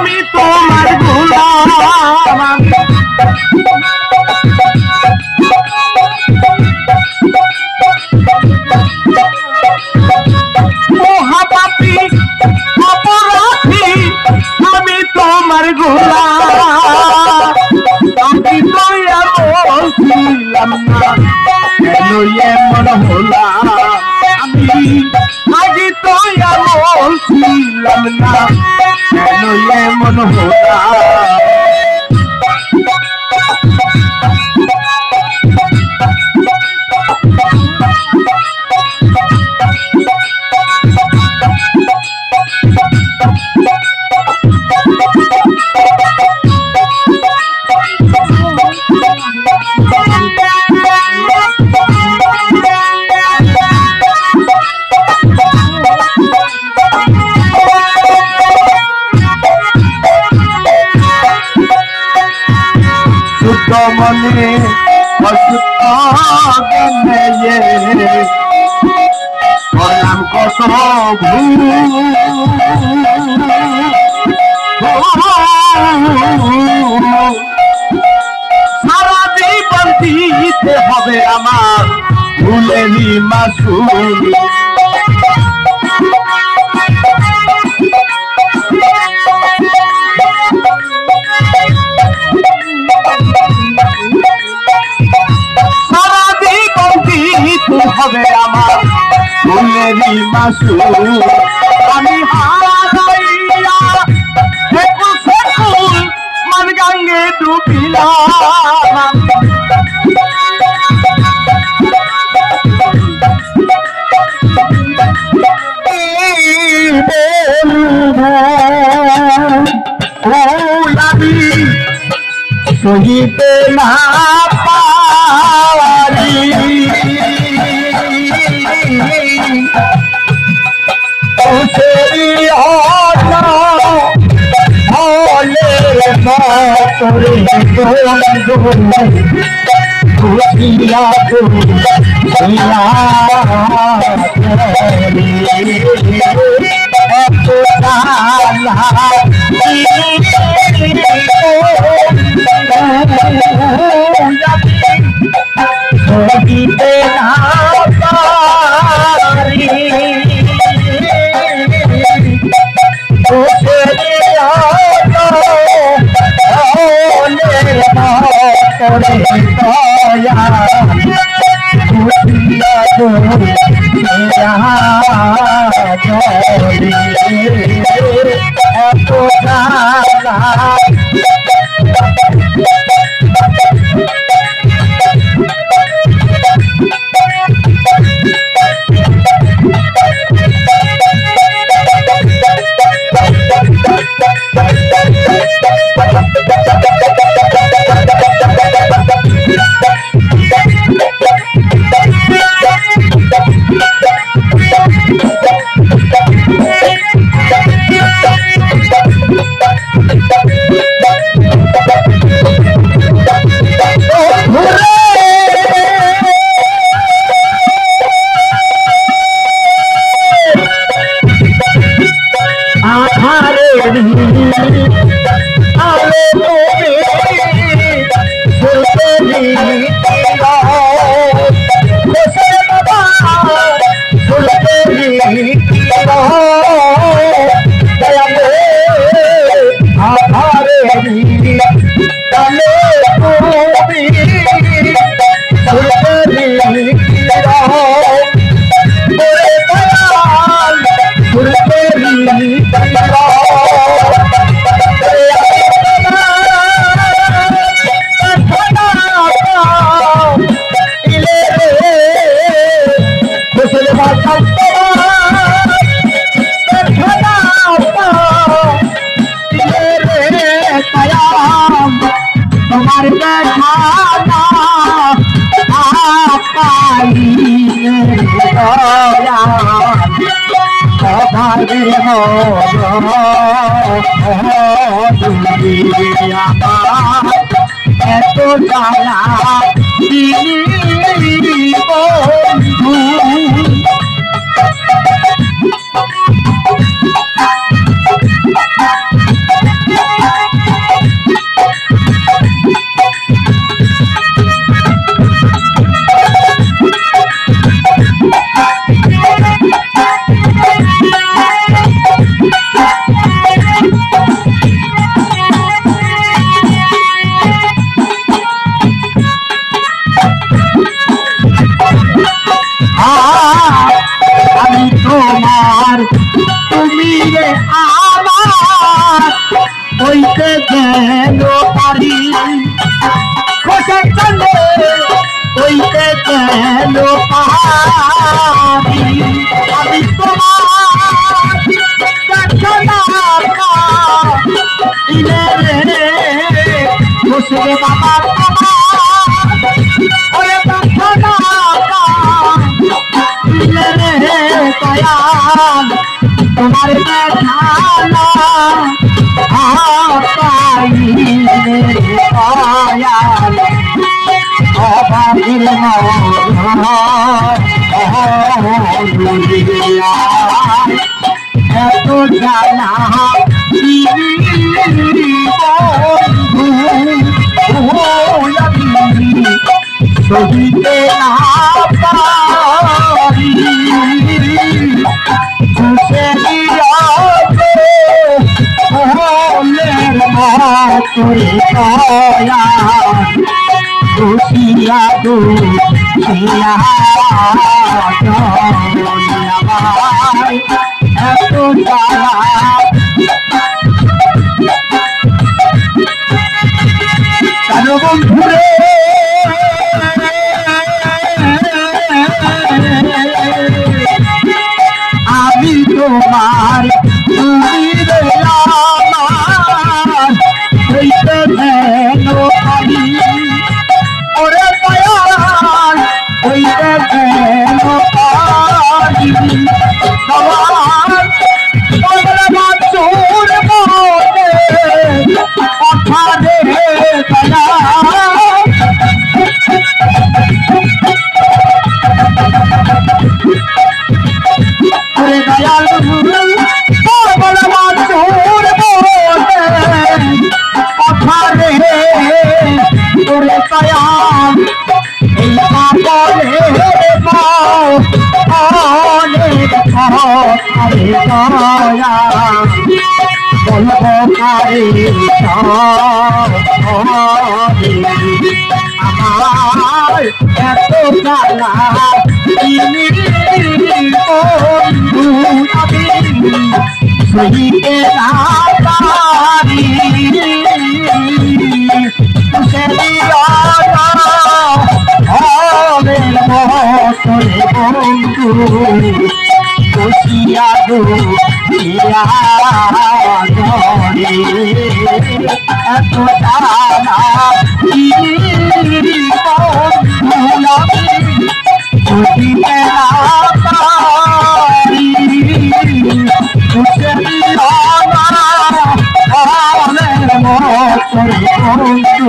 আমি তোমার গোলাম মহাপাপী অপরাধী আমি তোমার গোলাম আমি তো বলছিলাম না কেন এমন হলাম আমি আগে তো বলছিলাম না কেন এমন হলাম মনে অসুস্থ করলাম কত ভুল সারা জীবন দিতে হবে আমার ভুলেরই মাসুল হবে আমার ভুলেরই মাসুল আমি হারাইয়া সেকুল সেকুল মান গাঙ্গে ডুবিলাম আমি সহিতে না পারি এত জ্বালা বন্ধু কেন পারি খোসের চলে হইতে কেন পারি আমি তোমার দেখা না ইলে রে খোসরে বাবা ওরে দেখা না ইলে রে দয়াল তোমার দেখা না অবাধের এত জানা সহিতে না পারি খুশে মনের মতরে দয়া খুশিয়া দুখিয়া এত জ্বালা কেন বন্ধুরে আমি তোমার তুমি হইতে কেন পারি ওরে দয়াল হইতে কেন পারি চোর মনে কথা রে ওরে দয়াল চোর মনে তোরে দয়াল এই বলে অনেক আরে দয়া বলব কারে আমার এত জ্বালা বন্ধু আমি সহিতে না পারি বন্ধু খুশিয়া দুখিয়া এত জানা খুশিতে না পারি বন্ধু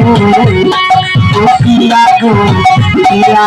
খুশিয়া দুখিয়া